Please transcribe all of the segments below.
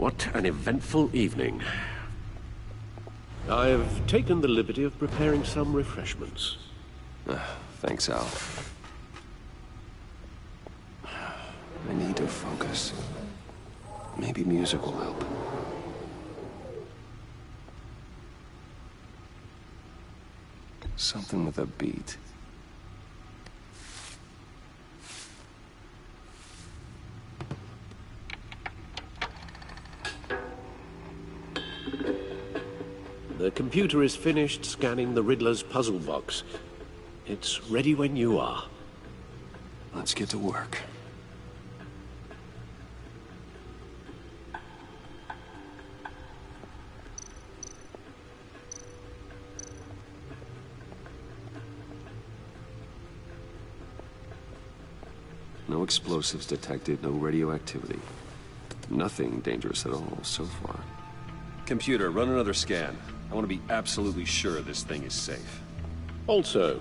What an eventful evening. I've taken the liberty of preparing some refreshments. Thanks, Al. I need to focus. Maybe music will help. Something with a beat. The computer is finished scanning the Riddler's puzzle box. It's ready when you are. Let's get to work. No explosives detected, no radioactivity. Nothing dangerous at all so far. Computer, run another scan. I want to be absolutely sure this thing is safe. Also,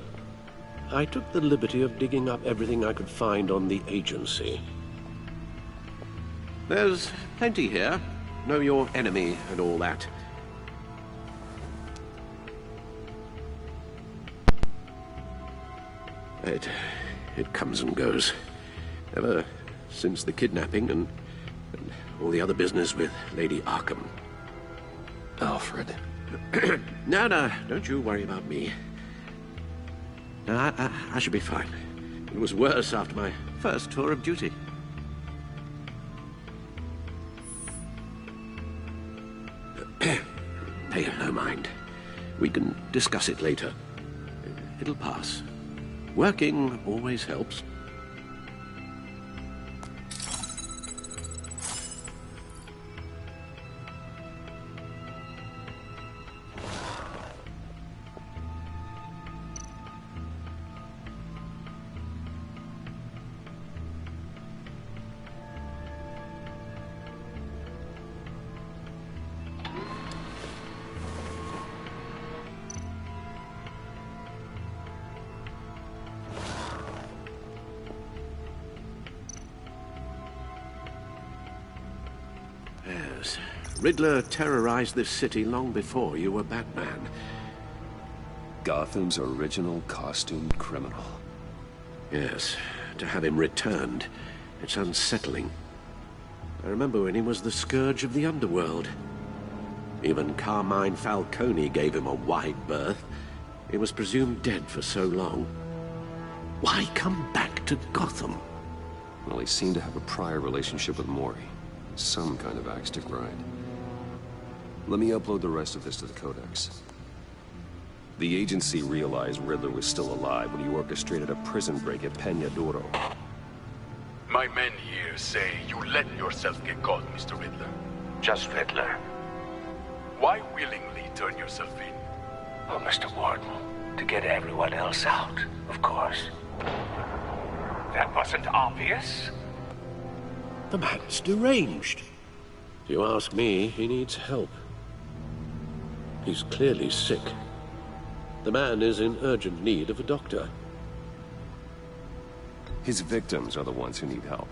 I took the liberty of digging up everything I could find on the agency. There's plenty here. Know your enemy and all that. It comes and goes. Ever since the kidnapping and all the other business with Lady Arkham. Alfred. No, don't you worry about me. No, I should be fine. It was worse after my first tour of duty. Pay no mind. We can discuss it later. It'll pass. Working always helps. Yes. Riddler terrorized this city long before you were Batman. Gotham's original costumed criminal. Yes. To have him returned, it's unsettling. I remember when he was the scourge of the underworld. Even Carmine Falcone gave him a wide berth. He was presumed dead for so long. Why come back to Gotham? Well, he seemed to have a prior relationship with Mori. Some kind of axe to grind. Let me upload the rest of this to the Codex. The agency realized Riddler was still alive when he orchestrated a prison break at Peña Duro. My men here say you let yourself get caught, Mr. Riddler. Just Riddler. Why willingly turn yourself in? Oh, Mr. Warden, to get everyone else out, of course. That wasn't obvious. The man's deranged. If you ask me, he needs help. He's clearly sick. The man is in urgent need of a doctor. His victims are the ones who need help.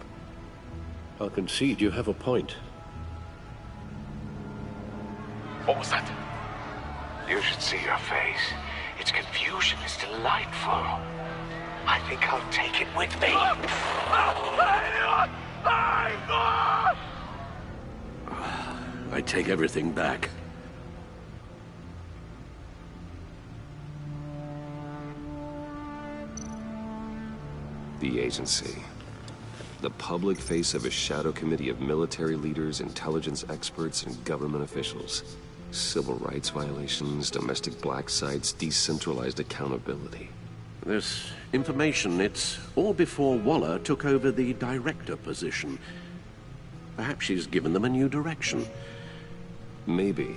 I'll concede you have a point. What was that? You should see your face. Its confusion is delightful. I think I'll take it with me. I take everything back. The agency. The public face of a shadow committee of military leaders, intelligence experts, and government officials. Civil rights violations, domestic black sites, decentralized accountability. This information, it's all before Waller took over the director position. Perhaps she's given them a new direction. Maybe,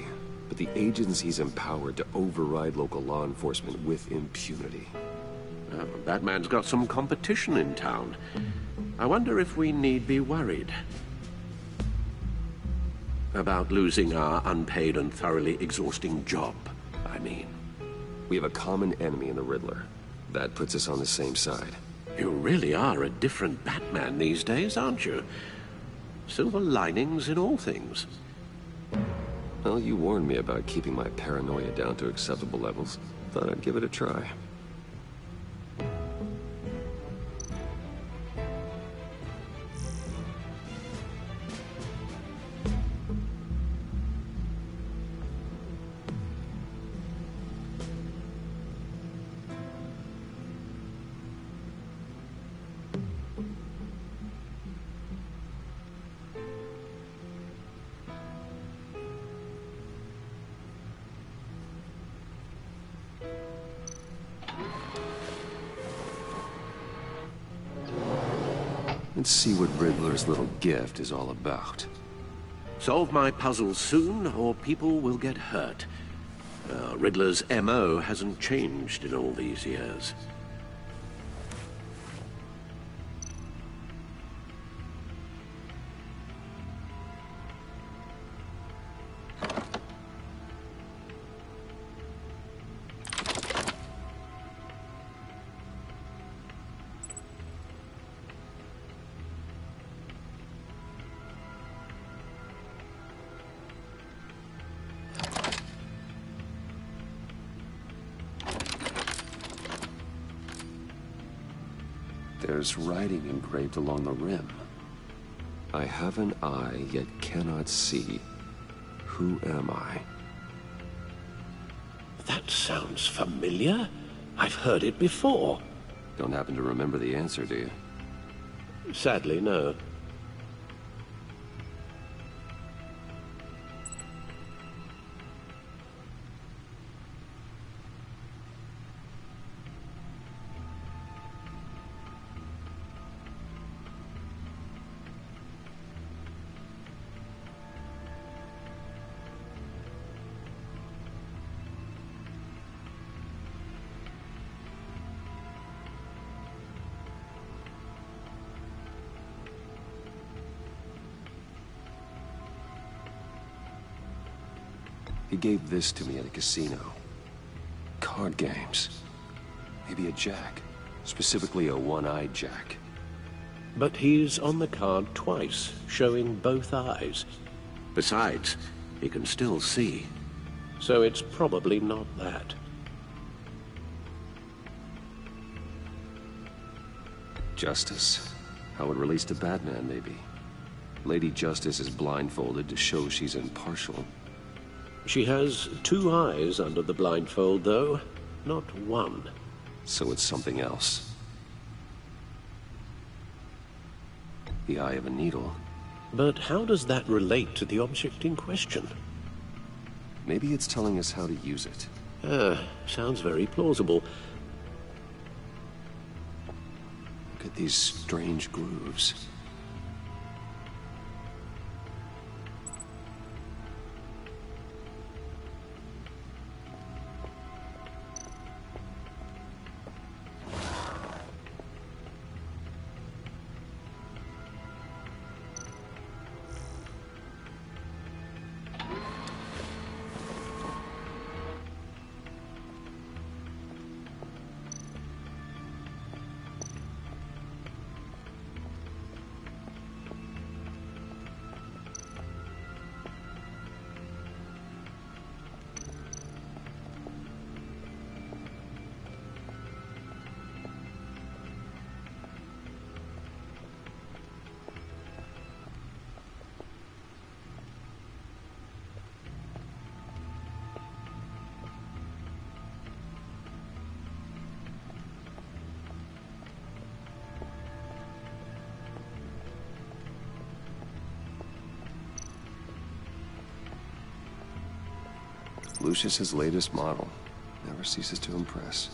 but the agency's empowered to override local law enforcement with impunity. Batman's got some competition in town. I wonder if we need be worried about losing our unpaid and thoroughly exhausting job, I mean. We have a common enemy in the Riddler. That puts us on the same side. You really are a different Batman these days, aren't you? Silver linings in all things. Well, you warned me about keeping my paranoia down to acceptable levels. Thought I'd give it a try. Let's see what Riddler's little gift is all about. Solve my puzzle soon, or people will get hurt. Riddler's MO hasn't changed in all these years. There's writing engraved along the rim. I have an eye, yet cannot see. Who am I? That sounds familiar. I've heard it before. Don't happen to remember the answer, do you? Sadly, no. He gave this to me at a casino. Card games. Maybe a jack. Specifically a one-eyed jack. But he's on the card twice, showing both eyes. Besides, he can still see. So it's probably not that. Justice. How it relates to BaTmAn, maybe. Lady Justice is blindfolded to show she's impartial. She has two eyes under the blindfold, though, not one. So it's something else. The eye of a needle. But how does that relate to the object in question? Maybe it's telling us how to use it. Sounds very plausible. Look at these strange grooves. Lucius's latest model. Never ceases to impress.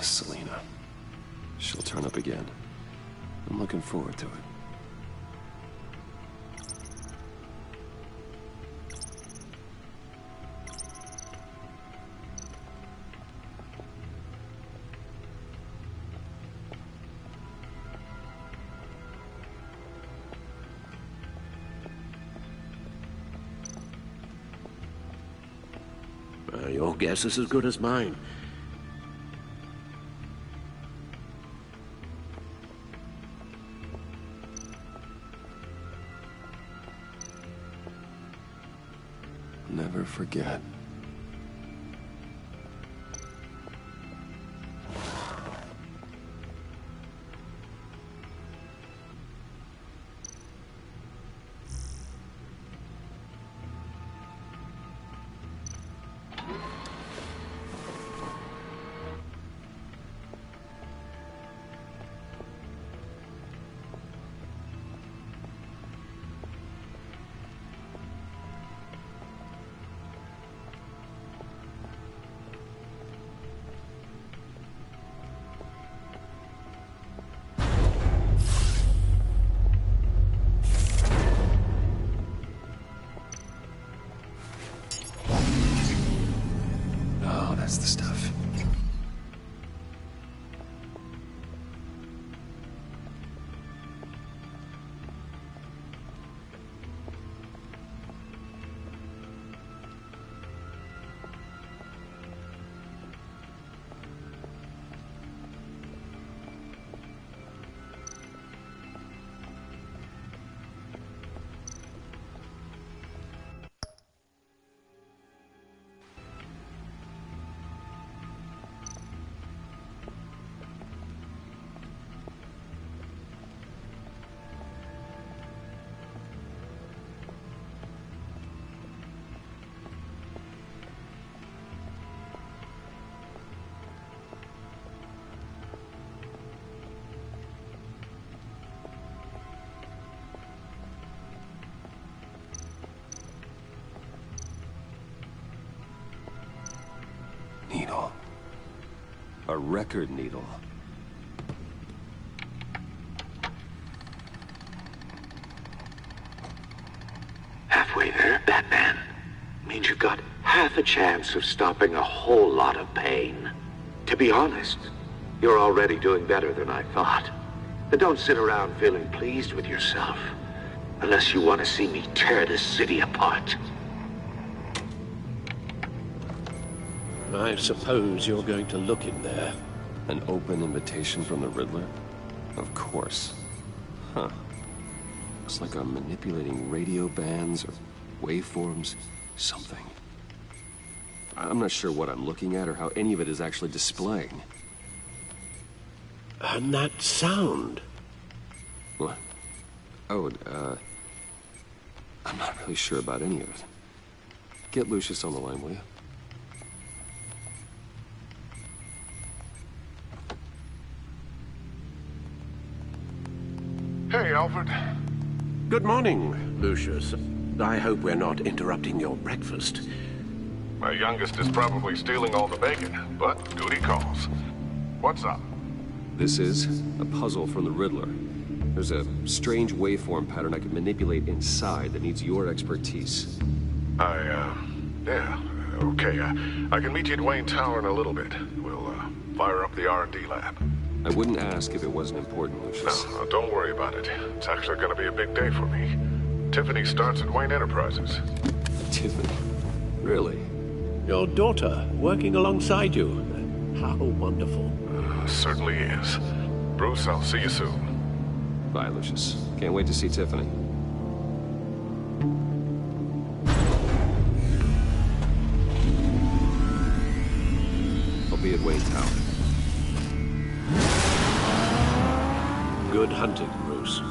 Selena. She'll turn up again. I'm looking forward to it. Your guess is as good as mine. Never forget. That's the stuff. Needle. A record needle. Halfway there, BaTmAn. Means you've got half a chance of stopping a whole lot of pain. To be honest, you're already doing better than I thought. But don't sit around feeling pleased with yourself. Unless you want to see me tear this city apart. I suppose you're going to look in there. An open invitation from the Riddler? Of course. Huh. Looks like I'm manipulating radio bands or waveforms. Something. I'm not sure what I'm looking at or how any of it is actually displaying. And that sound. What? Oh, I'm not really sure about any of it. Get Lucius on the line, will you? Hey, Alfred. Good morning, Lucius. I hope we're not interrupting your breakfast. My youngest is probably stealing all the bacon, but duty calls. What's up? This is a puzzle from the Riddler. There's a strange waveform pattern I can manipulate inside that needs your expertise. Yeah, okay. I can meet you at Wayne Tower in a little bit. We'll, fire up the R&D lab. I wouldn't ask if it wasn't important, Lucius. No, don't worry about it. It's actually gonna be a big day for me. Tiffany starts at Wayne Enterprises. Tiffany? Really? Your daughter, working alongside you. How wonderful. Certainly is. Bruce, I'll see you soon. Bye, Lucius. Can't wait to see Tiffany. I'll be at Wayne Tower. Good hunting, Bruce.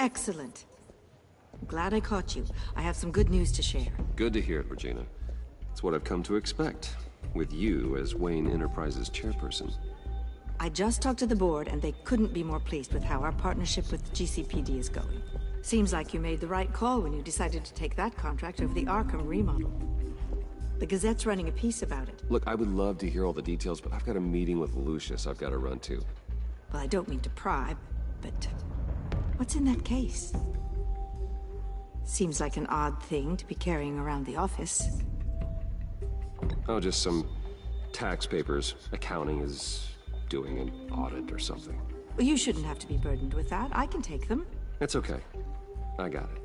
Excellent. I'm glad I caught you. I have some good news to share. Good to hear it, Regina. It's what I've come to expect, with you as Wayne Enterprises chairperson. I just talked to the board, and they couldn't be more pleased with how our partnership with GCPD is going. Seems like you made the right call when you decided to take that contract over the Arkham remodel. The Gazette's running a piece about it. Look, I would love to hear all the details, but I've got a meeting with Lucius I've got to run to. Well, I don't mean to pry, but what's in that case? Seems like an odd thing to be carrying around the office. Oh, just some tax papers. Accounting is doing an audit or something. Well, you shouldn't have to be burdened with that. I can take them. It's okay. I got it.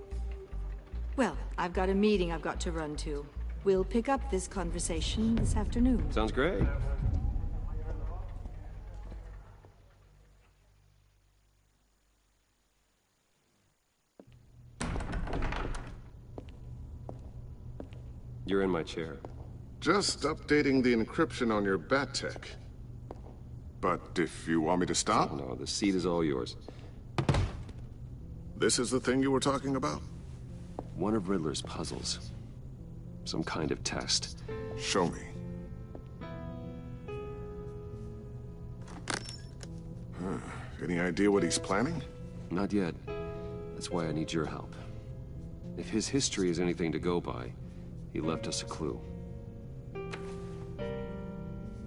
Well, I've got a meeting I've got to run to. We'll pick up this conversation this afternoon. Sounds great. You're in my chair. Just updating the encryption on your Bat-Tech. But if you want me to stop? No, the seat is all yours. This is the thing you were talking about? One of Riddler's puzzles. Some kind of test. Show me. Any idea what he's planning? Not yet. That's why I need your help. If his history is anything to go by, he left us a clue.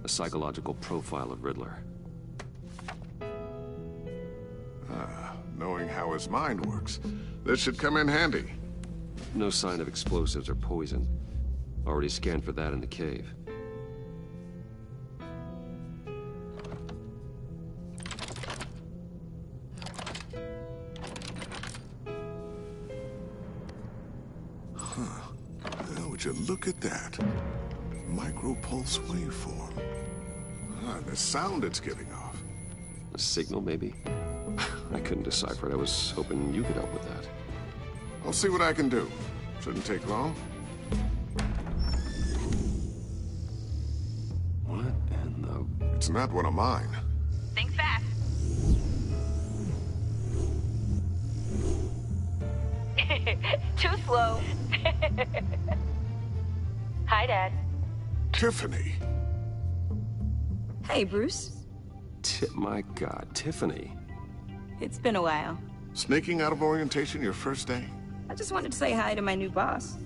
A psychological profile of Riddler. Knowing how his mind works, this should come in handy. No sign of explosives or poison. Already scanned for that in the cave. Now, would you look at that? Micro-pulse waveform. The sound it's giving off. A signal, maybe? I couldn't decipher it. I was hoping you could help with that. I'll see what I can do. Shouldn't take long. What in the... It's not one of mine. Think fast. Too slow. Hi, Dad. Tiffany. Hey, Bruce. My God, Tiffany. It's been a while. Sneaking out of orientation your first day? I just wanted to say hi to my new boss.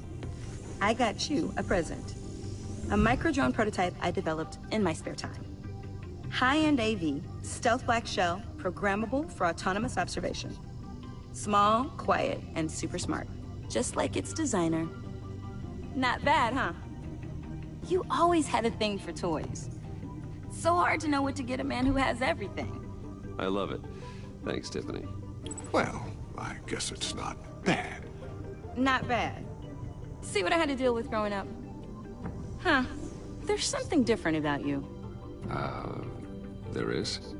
I got you a present. A micro-drone prototype I developed in my spare time. High-end AV, stealth black shell, programmable for autonomous observation. Small, quiet, and super smart. Just like its designer. Not bad, huh? You always had a thing for toys. So hard to know what to get a man who has everything. I love it. Thanks, Tiffany. Well, I guess it's not bad. Not bad. See what I had to deal with growing up? Huh. There's something different about you. There is?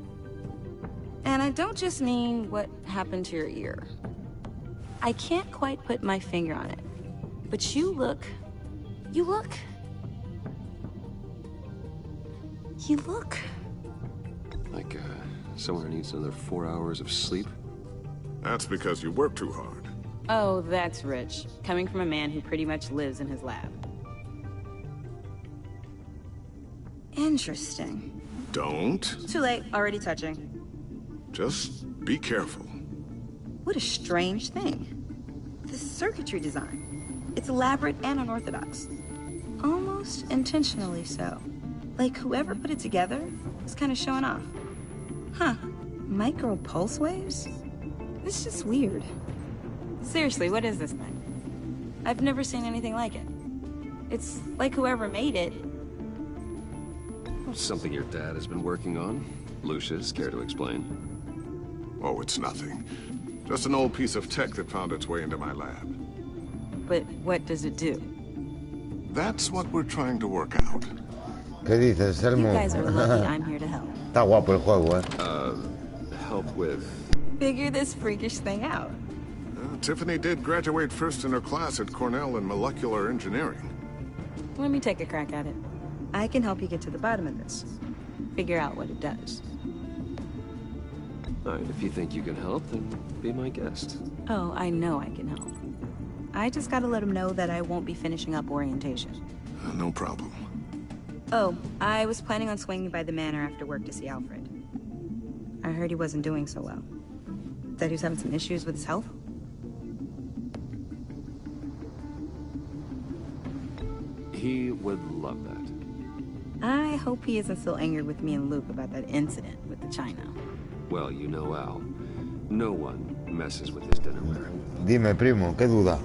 And I don't just mean what happened to your ear. I can't quite put my finger on it. But you look... Like, someone who needs another 4 hours of sleep? That's because you work too hard. Oh, that's rich. Coming from a man who pretty much lives in his lab. Interesting. Don't. Too late. Already touching. Just be careful. What a strange thing. The circuitry design. It's elaborate and unorthodox. Almost intentionally so. Like whoever put it together is kind of showing off. Huh. Micro pulse waves? It's just weird. Seriously, what is this thing? I've never seen anything like it. It's like whoever made it. Something your dad has been working on. Lucius, care to explain? Oh, it's nothing. Just an old piece of tech that found its way into my lab. But what does it do? That's what we're trying to work out. ¿Qué dices, You Elmo? guys are lucky I'm here to help. Está guapo el juego, Help with... Figure this freakish thing out. Tiffany did graduate first in her class at Cornell in molecular engineering. Let me take a crack at it. I can help you get to the bottom of this. Figure out what it does. Alright, if you think you can help, then be my guest. Oh, I know I can help. I just gotta let him know that I won't be finishing up orientation. No problem. Oh, I was planning on swinging by the manor after work to see Alfred. I heard he wasn't doing so well. Said he was having some issues with his health. He would love that. I hope he isn't still angered with me and Luke about that incident with the china. Well, you know Al. No one messes with his dinnerware. Dime, primo, ¿qué duda?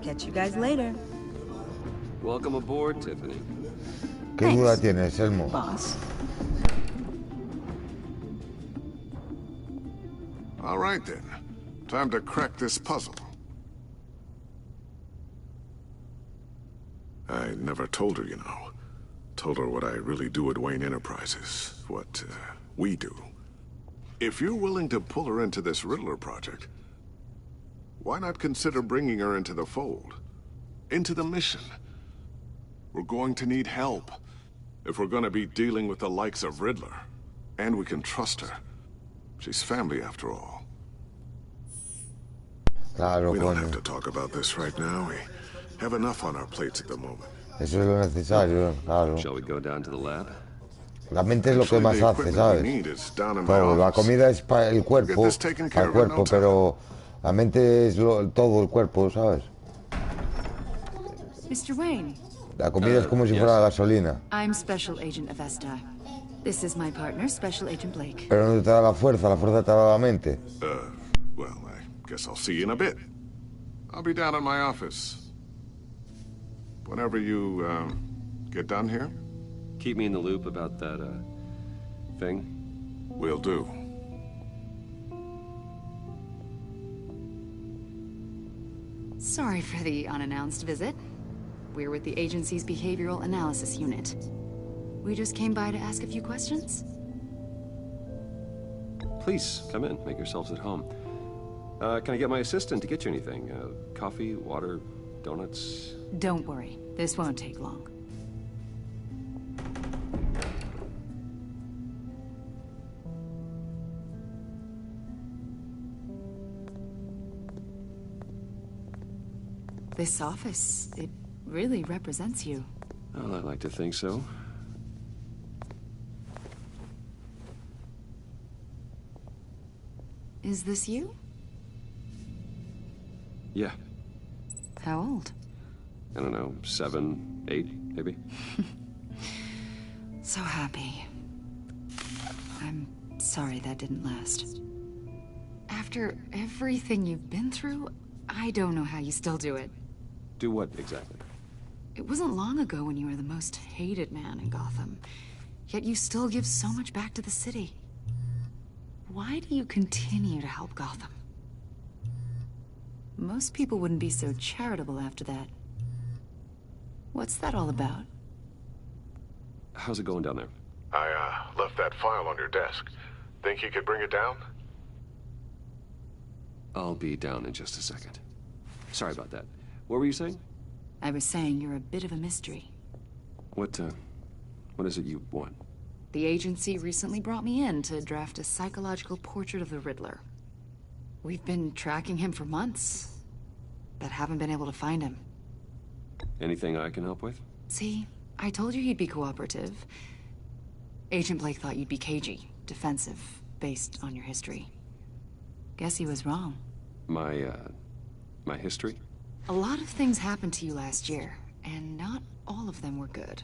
Catch you guys later. Welcome aboard, Tiffany. ¿Qué Thanks, duda tienes, Elmo? boss. All right, then. Time to crack this puzzle. I never told her, you know. Told her what I really do at Wayne Enterprises. What, we do. If you're willing to pull her into this Riddler project, why not consider bringing her into the fold? Into the mission? We're going to need help. If we're gonna be dealing with the likes of Riddler. And we can trust her. She's family, after all. Claro, We don't coño. have to talk about this right now. We have enough on our plates at the moment. Eso es lo necesario, claro. Shall we go down to the lab? La mente es lo que Actually, más the hace, equipment ¿sabes? we need is down in my Todo, la office. comida es para el Get cuerpo, this taken para care el of in no cuerpo, time. pero la mente es todo el cuerpo, ¿sabes? Mr. Wayne, La comida es como si fuera la gasolina, I'm Special Agent Avesta. This is my partner, Special Agent Blake. pero no te da la fuerza te da la mente. Well, I guess I'll see you in a bit. I'll be down in my office. Whenever you, get done here, Keep me in the loop about that, thing. will do. Sorry for the unannounced visit. We're with the agency's Behavioral Analysis Unit. We just came by to ask a few questions. Please, come in. Make yourselves at home. Can I get my assistant to get you anything? Coffee, water, donuts? Don't worry, this won't take long. This office, it really represents you. Well, I'd like to think so. Is this you? Yeah. How old? I don't know, 7, 8, maybe? So happy. I'm sorry that didn't last. After everything you've been through, I don't know how you still do it. Do what, exactly? It wasn't long ago when you were the most hated man in Gotham. Yet you still give so much back to the city. Why do you continue to help Gotham? Most people wouldn't be so charitable after that. What's that all about? How's it going down there? I, left that file on your desk. Think you could bring it down? I'll be down in just a second. Sorry about that. What were you saying? I was saying you're a bit of a mystery. What is it you want? The agency recently brought me in to draft a psychological portrait of the Riddler. We've been tracking him for months, but haven't been able to find him. Anything I can help with? See, I told you he'd be cooperative. Agent Blake thought you'd be cagey, defensive, based on your history. Guess he was wrong. My history? A lot of things happened to you last year, and not all of them were good.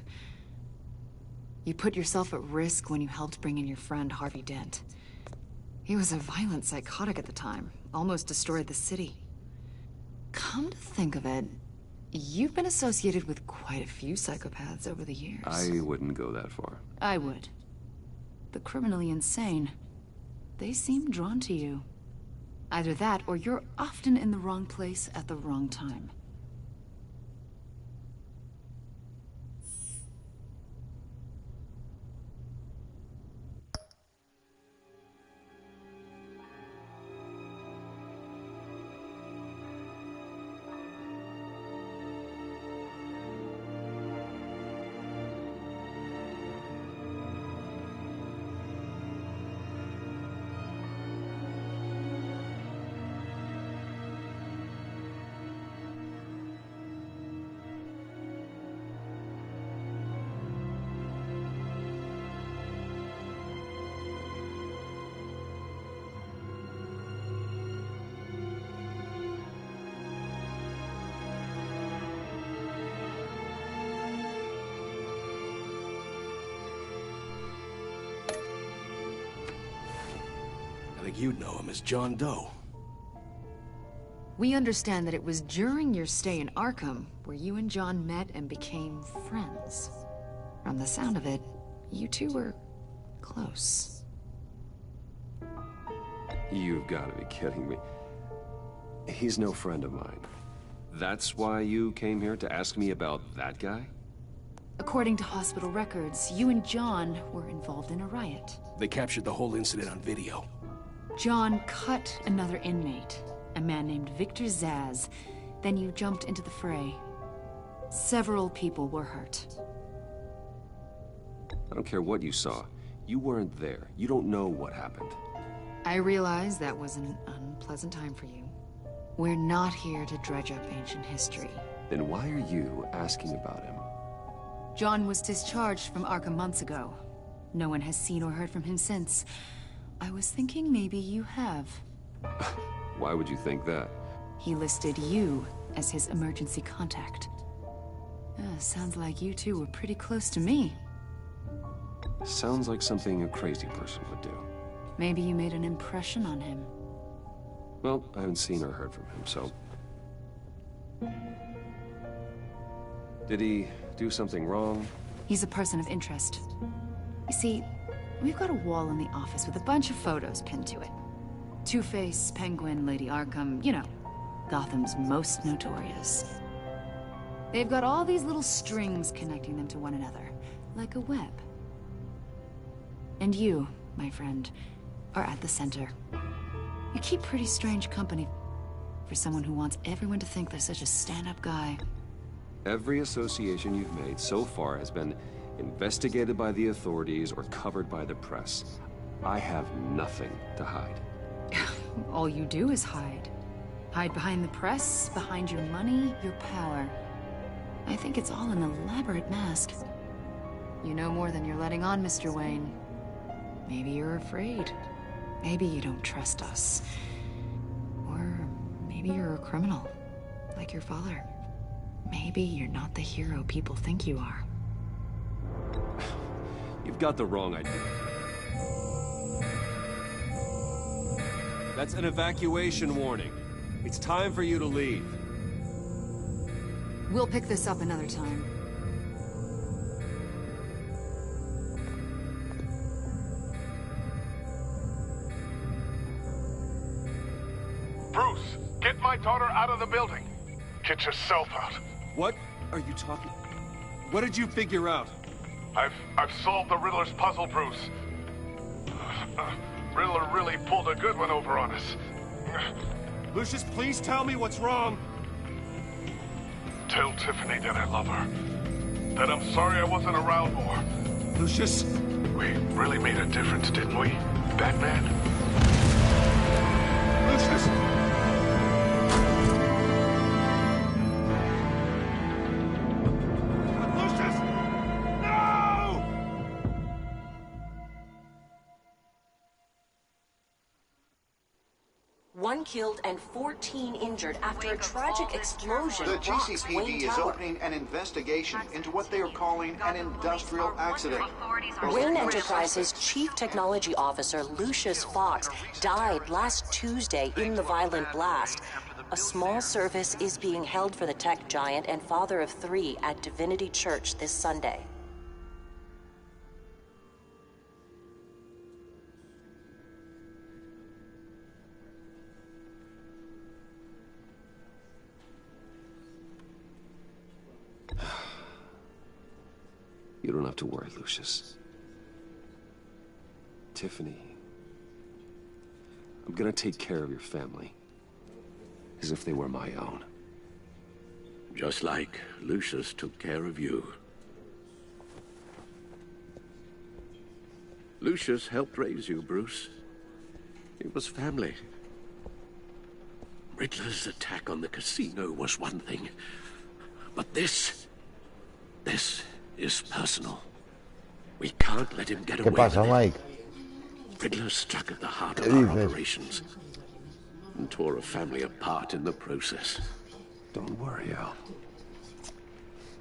You put yourself at risk when you helped bring in your friend Harvey Dent. He was a violent psychotic at the time, almost destroyed the city. Come to think of it, you've been associated with quite a few psychopaths over the years. I wouldn't go that far. I would. The criminally insane. They seem drawn to you. Either that, or you're often in the wrong place at the wrong time. think you'd know him as John Doe. We understand that it was during your stay in Arkham where you and John met and became friends. From the sound of it, you two were close. You've got to be kidding me. He's no friend of mine. That's why you came here to ask me about that guy? According to hospital records, you and John were involved in a riot. They captured the whole incident on video. John cut another inmate, a man named Victor Zsasz. Then you jumped into the fray. Several people were hurt. I don't care what you saw. You weren't there. You don't know what happened. I realize that was an unpleasant time for you. We're not here to dredge up ancient history. Then why are you asking about him? John was discharged from Arkham months ago. No one has seen or heard from him since. I was thinking maybe you have. Why would you think that? He listed you as his emergency contact. Sounds like you two were pretty close to me. Sounds like something a crazy person would do. Maybe you made an impression on him. Well, I haven't seen or heard from him, so... Did he do something wrong? He's a person of interest. You see, we've got a wall in the office with a bunch of photos pinned to it. Two-Face, Penguin, Lady Arkham, you know, Gotham's most notorious. They've got all these little strings connecting them to one another, like a web. And you, my friend, are at the center. You keep pretty strange company for someone who wants everyone to think they're such a stand-up guy. Every association you've made so far has been investigated by the authorities or covered by the press. I have nothing to hide. All you do is hide. Hide behind the press, behind your money, your power. I think it's all an elaborate mask. You know more than you're letting on, Mr. Wayne. Maybe you're afraid. Maybe you don't trust us. Or maybe you're a criminal, like your father. Maybe you're not the hero people think you are. You've got the wrong idea. That's an evacuation warning. It's time for you to leave. We'll pick this up another time. Bruce, get my daughter out of the building. Get yourself out. What are you talking? What did you figure out? I've solved the Riddler's puzzle, Bruce. Riddler really pulled a good one over on us. Lucius, please tell me what's wrong. Tell Tiffany that I love her. That I'm sorry I wasn't around more. Lucius? We really made a difference, didn't we, BaTmAn? Lucius! One killed and 14 injured after a tragic explosion. The GCPD is opening an investigation into what they are calling an industrial accident. Wayne Enterprises' chief technology officer, Lucius Fox, died last Tuesday in the violent blast. A small service is being held for the tech giant and father of 3 at Divinity Church this Sunday. You don't have to worry, Lucius. Tiffany, I'm gonna take care of your family. As if they were my own. Just like Lucius took care of you. Lucius helped raise you, Bruce. It was family. Riddler's attack on the casino was one thing. But this is personal. We can't let him get away with it. Mike? Riddler struck at the heart of our operations and tore a family apart in the process. Don't worry, Al.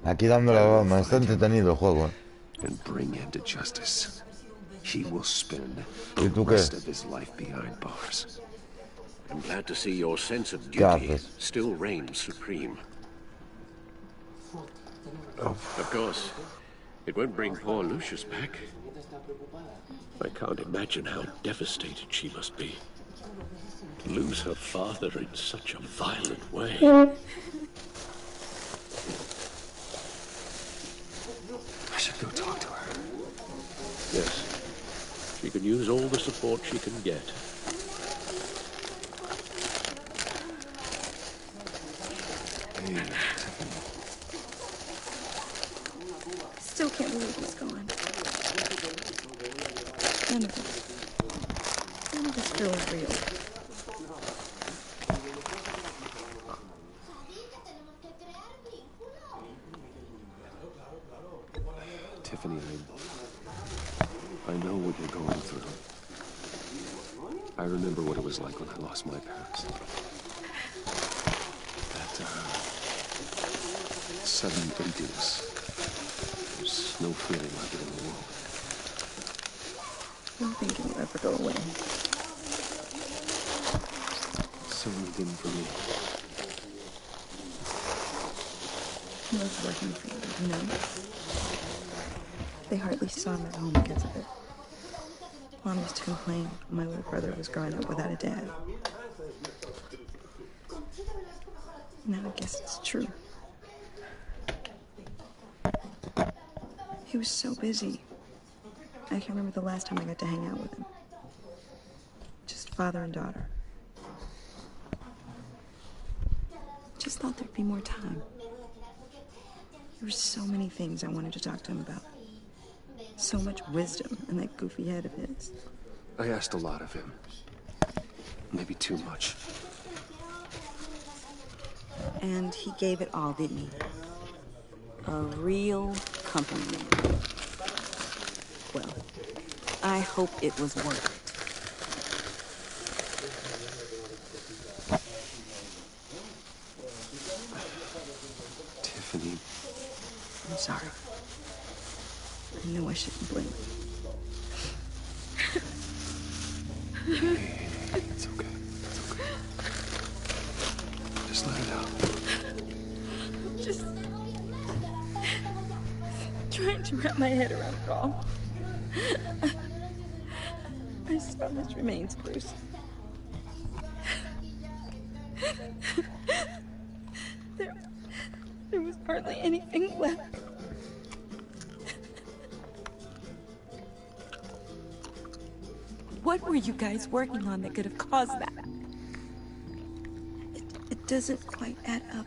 Aquí dando la broma, está entretenido el juego. And bring him to justice. He will spend ¿Y the tú qué? rest of his life behind bars. I'm glad to see your sense of ¿Qué duty haces? still reigns supreme. Of course, it won't bring poor Lucius back. I can't imagine how devastated she must be. To lose her father in such a violent way. I should go talk to her. Yes, she can use all the support she can get. Hey, Still can't believe he's gone. None of this feels real. Tiffany, I know what you're going through. I remember what it was like when I lost my parents. That, 7 emptiness. There's no feeling like it in the world. I don't think it will ever go away. So it didn't for me. He loves working for you, you know? They hardly saw him at home because of it. Mom used to complain when my little brother was growing up without a dad. Now I guess it's true. He was so busy. I can't remember the last time I got to hang out with him. Just father and daughter. Just thought there'd be more time. There were so many things I wanted to talk to him about. So much wisdom in that goofy head of his. I asked a lot of him. Maybe too much. And he gave it all, didn't he? A real company man. Well, I hope it was worth it. Tiffany. I'm sorry. I know I shouldn't blame you. Hey, it's okay. It's okay. Just let it out. Just trying to wrap my head around it all. I so much remains, Bruce. There was hardly anything left. What were you guys working on that could have caused that? It doesn't quite add up.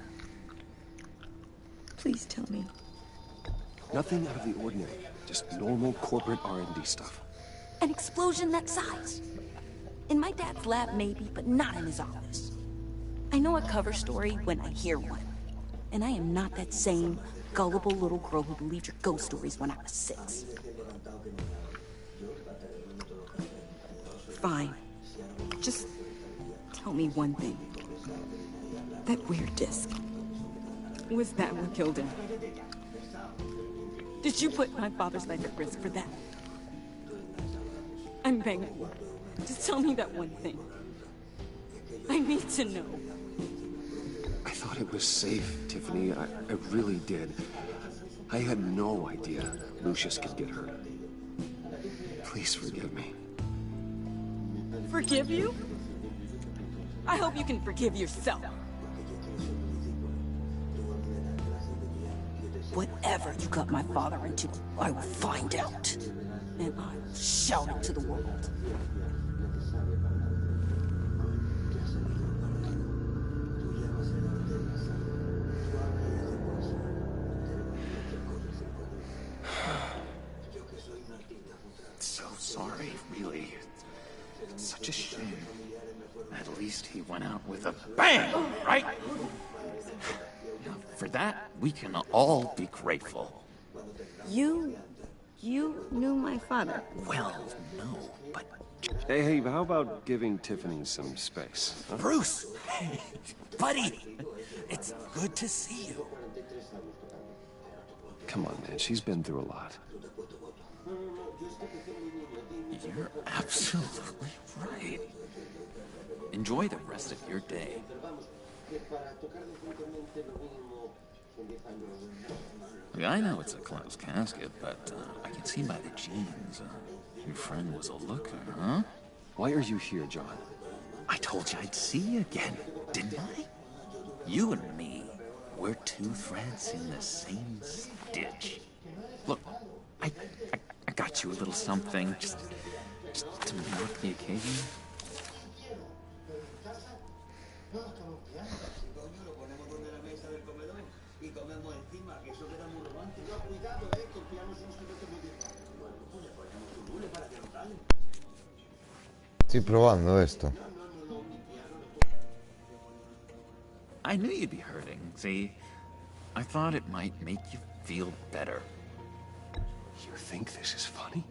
Please tell me. Nothing out of the ordinary. Just normal corporate R&D stuff. An explosion that size. In my dad's lab, maybe, but not in his office. I know a cover story when I hear one. And I am not that same gullible little girl who believed your ghost stories when I was 6. Fine. Just tell me one thing. That weird disc. Was that what killed him? Did you put my father's life at risk for that? I'm begging you. Just tell me that one thing. I need to know. I thought it was safe, Tiffany. I really did. I had no idea Lucius could get hurt. Please forgive me. Forgive you? I hope you can forgive yourself. Whatever you got my father into, I will find out. And I will shout it to the world. So sorry, really. It's such a shame. At least he went out with a bang, right? Now, for that, we can all be grateful. You knew my father. Well, no, but... Hey, how about giving Tiffany some space? Huh? Bruce! Buddy! It's good to see you. Come on, man. She's been through a lot. You're absolutely right. Enjoy the rest of your day. I know it's a closed casket, but I can see by the jeans. Your friend was a looker, huh? Why are you here, John? I told you I'd see you again, didn't I? You and me, we're two threads in the same stitch. Look, I got you a little something, just to mark the occasion. Estoy probando esto. I knew you'd be hurting, see? I thought it might make you feel better. You think this is funny?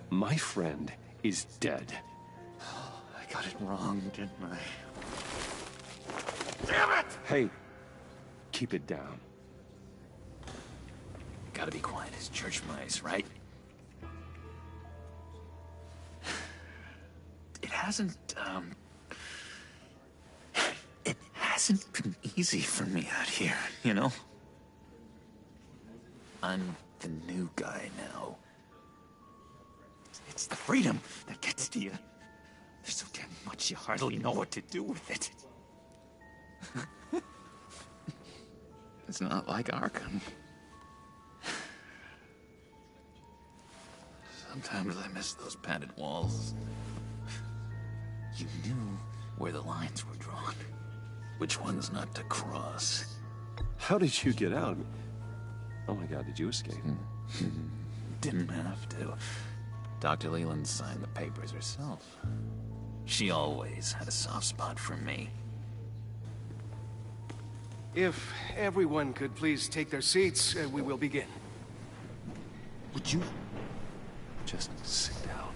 My friend is dead. I got it wrong, didn't I? Damn it! Hey, keep it down. Gotta be quiet as church mice, right? It hasn't been easy for me out here, you know? I'm the new guy now. It's the freedom that gets to you. There's so damn much you hardly know what to do with it. It's not like Arkham. Sometimes I miss those padded walls. You knew where the lines were drawn. Which ones not to cross. How did you get out? Oh my god, did you escape? Didn't have to. Dr. Leland signed the papers herself. She always had a soft spot for me. If everyone could please take their seats, we will begin. Would you just sit down?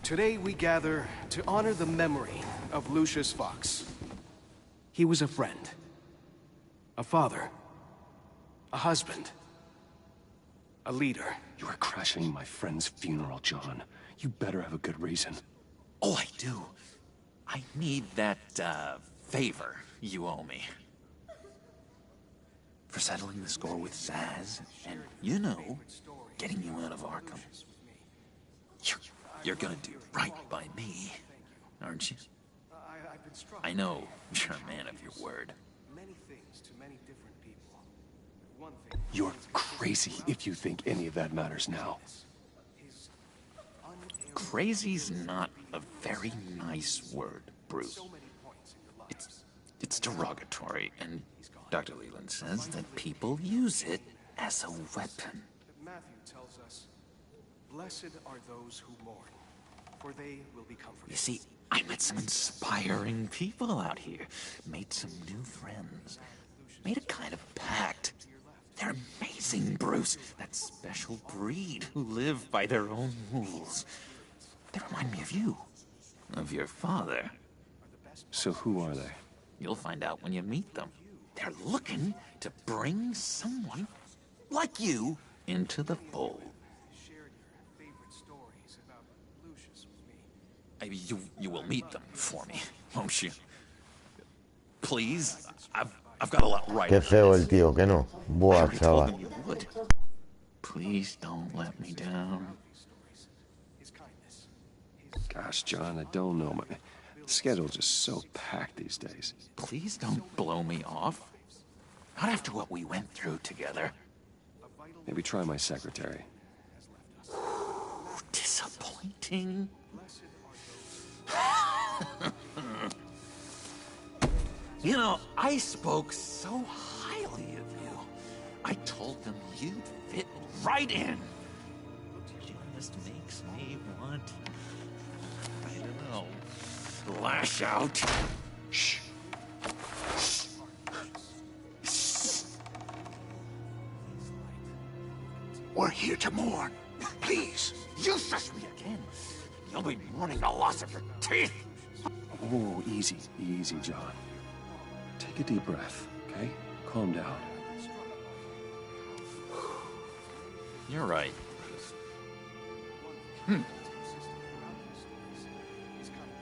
Today we gather to honor the memory of Lucius Fox. He was a friend, a father, a husband, a leader. You are crashing my friend's funeral, John. You better have a good reason. Oh, I do. I need that, favor you owe me. For settling the score with Zaz, and, you know, getting you out of Arkham. You're gonna do right by me, aren't you? I know you're a man of your word. You're crazy if you think any of that matters now. Crazy's not a very nice word, Bruce. It's derogatory, and Dr. Leland says that people use it as a weapon. Matthew tells us, "Blessed are those who mourn, for they will be comforted." You see, I met some inspiring people out here. Made some new friends. Made a kind of pact. They're amazing, Bruce. That special breed who live by their own rules. They remind me of you. Of your father. So who are they? You'll find out when you meet them. They're looking to bring someone like you into the fold. You will meet them for me, won't you? Please, I've got a lot right. Qué feo el tío, que no. Buah, chaval. Please don't let me down. Gosh, John, I don't know. My schedule's just so packed these days. Please don't blow me off. Not after what we went through together. Maybe try my secretary. Disappointing. You know, I spoke so highly of you. I told them you'd fit right in. It just makes me want, I don't know, lash out. Shh. We're here to mourn. Please, you trust me again. You'll be mourning the loss of your teeth. Oh, easy, easy, John. Take a deep breath, okay? Calm down. You're right.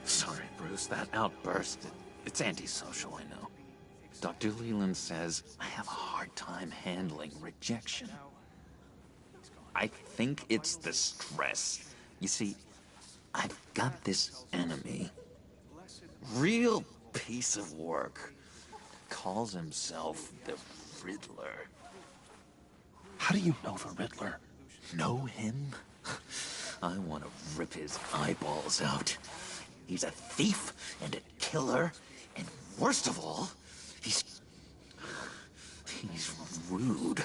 Sorry, Bruce, that outburst, it's antisocial, I know. Dr. Leland says I have a hard time handling rejection. I think it's the stress. You see, I've got this enemy. Real piece of work. Calls himself the Riddler. How do you know the Riddler? Know him? I want to rip his eyeballs out. He's a thief and a killer, and worst of all, he's rude.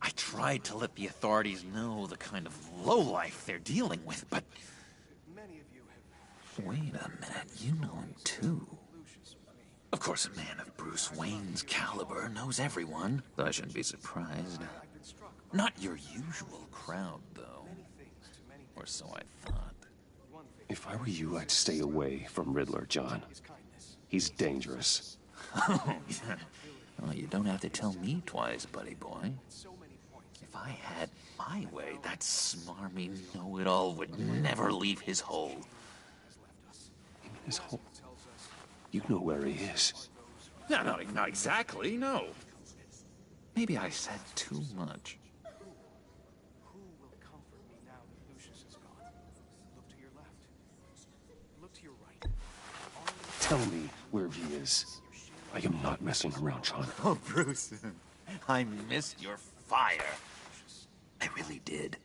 I tried to let the authorities know the kind of lowlife they're dealing with, but... Wait a minute, you know him too. Of course, a man of Bruce Wayne's caliber knows everyone, though I shouldn't be surprised. Not your usual crowd, though. Or so I thought. If I were you, I'd stay away from Riddler, John. He's dangerous. Oh, yeah. Well, you don't have to tell me twice, buddy boy. If I had my way, that smarmy know-it-all would never leave his hole. His hole? You know where he is. No, not exactly, no. Maybe I said too much. Who will comfort me now that Lucius is gone? Look to your left. Look to your right. Tell me where he is. I am not messing around, John. Oh, Bruce, I missed your fire. I really did.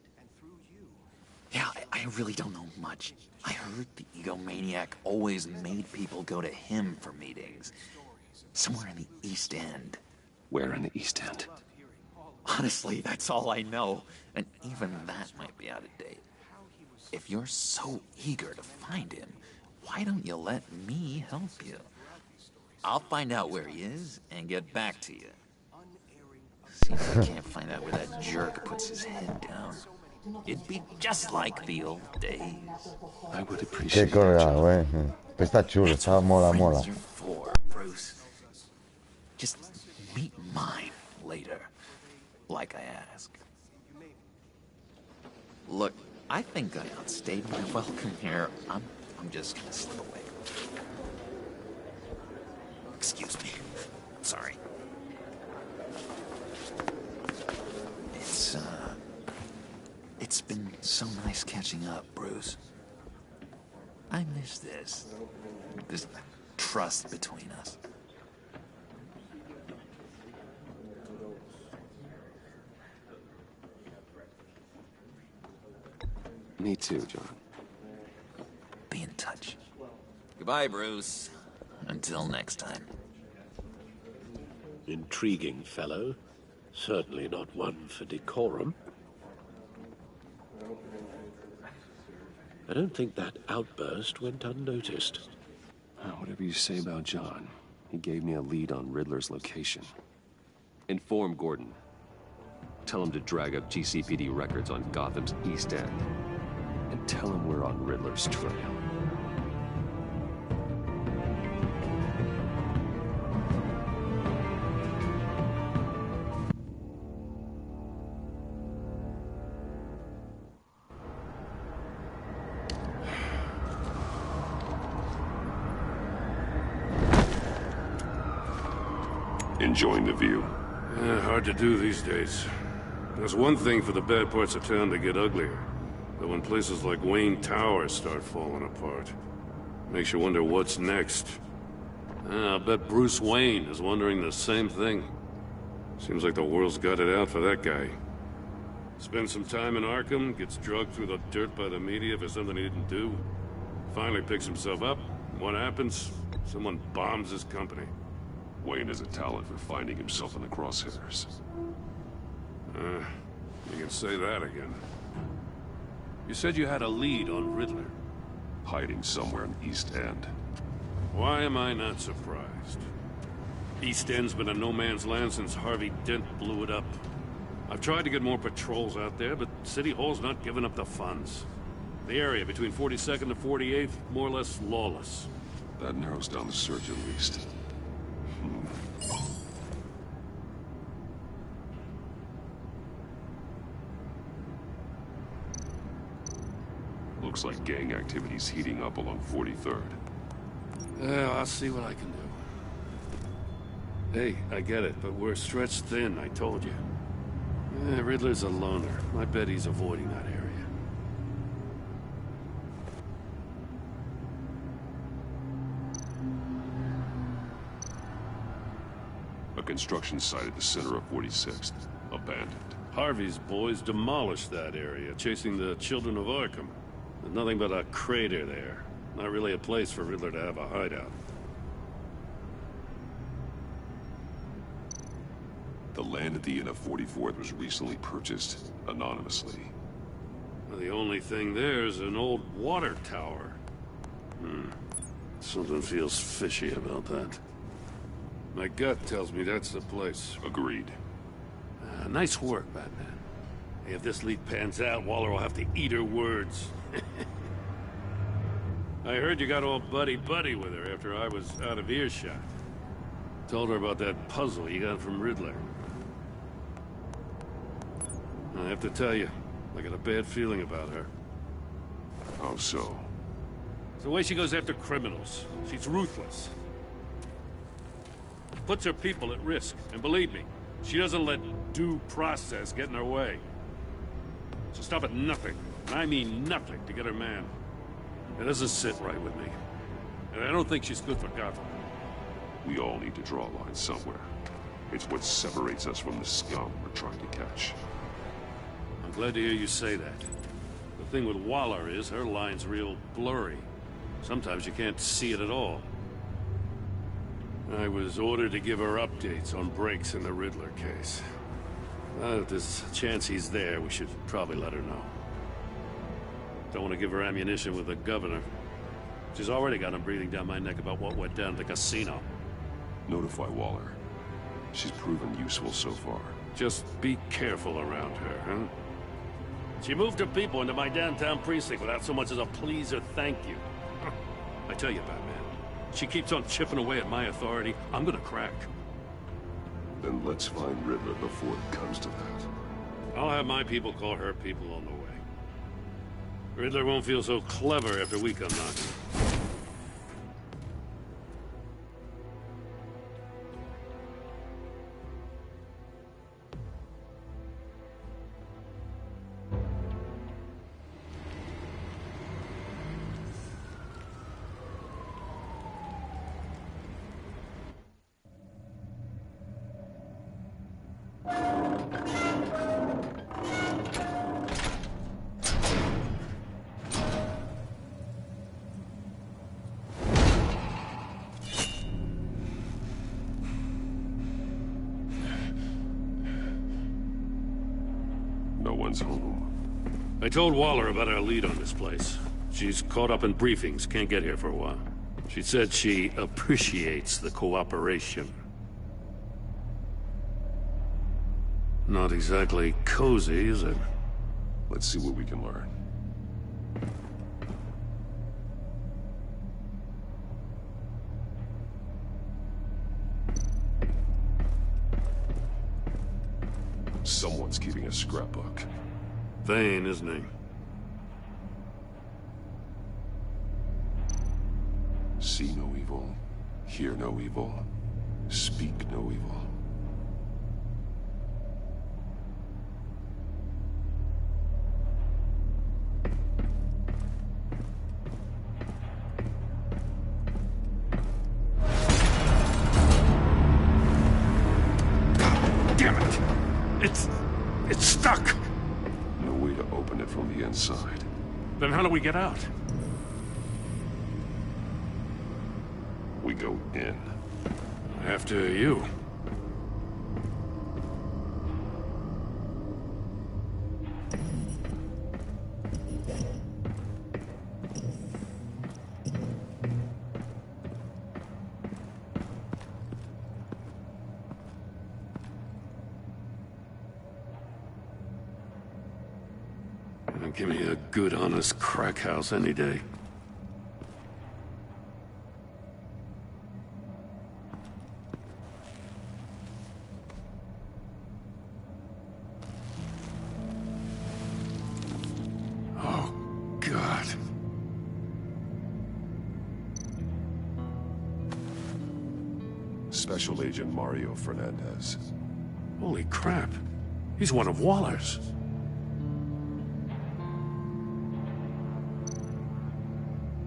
Yeah, I really don't know much. I heard the egomaniac always made people go to him for meetings. Somewhere in the East End. Where in the East End? Honestly, that's all I know. And even that might be out of date. If you're so eager to find him, why don't you let me help you? I'll find out where he is and get back to you. See if I can't find out where that jerk puts his head down. It'd be just like the old days. I would appreciate Qué colgado, güey. Pues está chulo, está mola. You're for, Bruce. Just meet mine later, like I asked. Look, I think I outstayed my welcome here. I'm just gonna slip away. Excuse me. Sorry. It's been so nice catching up, Bruce. I miss this trust between us. Me too, John. Be in touch. Goodbye, Bruce. Until next time. Intriguing fellow. Certainly not one for decorum. I don't think that outburst went unnoticed. Whatever you say about John, he gave me a lead on Riddler's location. Inform Gordon. Tell him to drag up GCPD records on Gotham's East End. And tell him we're on Riddler's trail. Enjoying the view. Hard to do these days. There's one thing for the bad parts of town to get uglier. But when places like Wayne Tower start falling apart, makes you wonder what's next. I bet Bruce Wayne is wondering the same thing. Seems like the world's got it out for that guy. Spends some time in Arkham, gets drugged through the dirt by the media for something he didn't do. Finally picks himself up. What happens? Someone bombs his company. Wayne has a talent for finding himself in the crosshairs. You can say that again. You said you had a lead on Riddler. Hiding somewhere in the East End. Why am I not surprised? East End's been a no-man's land since Harvey Dent blew it up. I've tried to get more patrols out there, but City Hall's not giving up the funds. The area between 42nd and 48th, more or less lawless. That narrows down the search at least. Looks like gang activity's heating up along 43rd. Yeah, I'll see what I can do. Hey, I get it, but we're stretched thin, I told you. Riddler's a loner. I bet he's avoiding that area. A construction site at the center of 46th. Abandoned. Harvey's boys demolished that area, chasing the children of Arkham. There's nothing but a crater there. Not really a place for Riddler to have a hideout. The land at the end of 44th was recently purchased anonymously. Well, the only thing there is an old water tower. Something feels fishy about that. My gut tells me that's the place. Agreed. Nice work, Batman. Hey, if this lead pans out, Waller will have to eat her words. I heard you got all buddy-buddy with her after I was out of earshot. Told her about that puzzle you got from Riddler. I have to tell you, I got a bad feeling about her. How so? It's the way she goes after criminals. She's ruthless. Puts her people at risk, and believe me, she doesn't let due process get in her way. She'll stop at nothing, and I mean nothing, to get her man. It doesn't sit right with me. And I don't think she's good for Gotham. We all need to draw a line somewhere. It's what separates us from the scum we're trying to catch. I'm glad to hear you say that. The thing with Waller is her line's real blurry. Sometimes you can't see it at all. I was ordered to give her updates on breaks in the Riddler case. If there's a chance he's there, we should probably let her know. Don't want to give her ammunition with the governor. She's already got him breathing down my neck about what went down at the casino. Notify Waller. She's proven useful so far. Just be careful around her, huh? She moved her people into my downtown precinct without so much as a please or thank you. I tell you, Batman, she keeps on chipping away at my authority, I'm gonna crack. Then let's find Riddler before it comes to that. I'll have my people call her people on the way. Riddler won't feel so clever after we come knocking. No one's home. I told Waller about our lead on this place. She's caught up in briefings, can't get here for a while. She said she appreciates the cooperation. Not exactly cozy, is it? Let's see what we can learn. Someone's keeping a scrapbook. Vain, isn't he? See no evil, hear no evil, speak no evil. Damn it! It's stuck! No way to open it from the inside. Then how do we get out? We go in. After you. Give me a good, honest crack house any day. Oh, God. Special Agent Mario Fernandez. Holy crap. He's one of Waller's.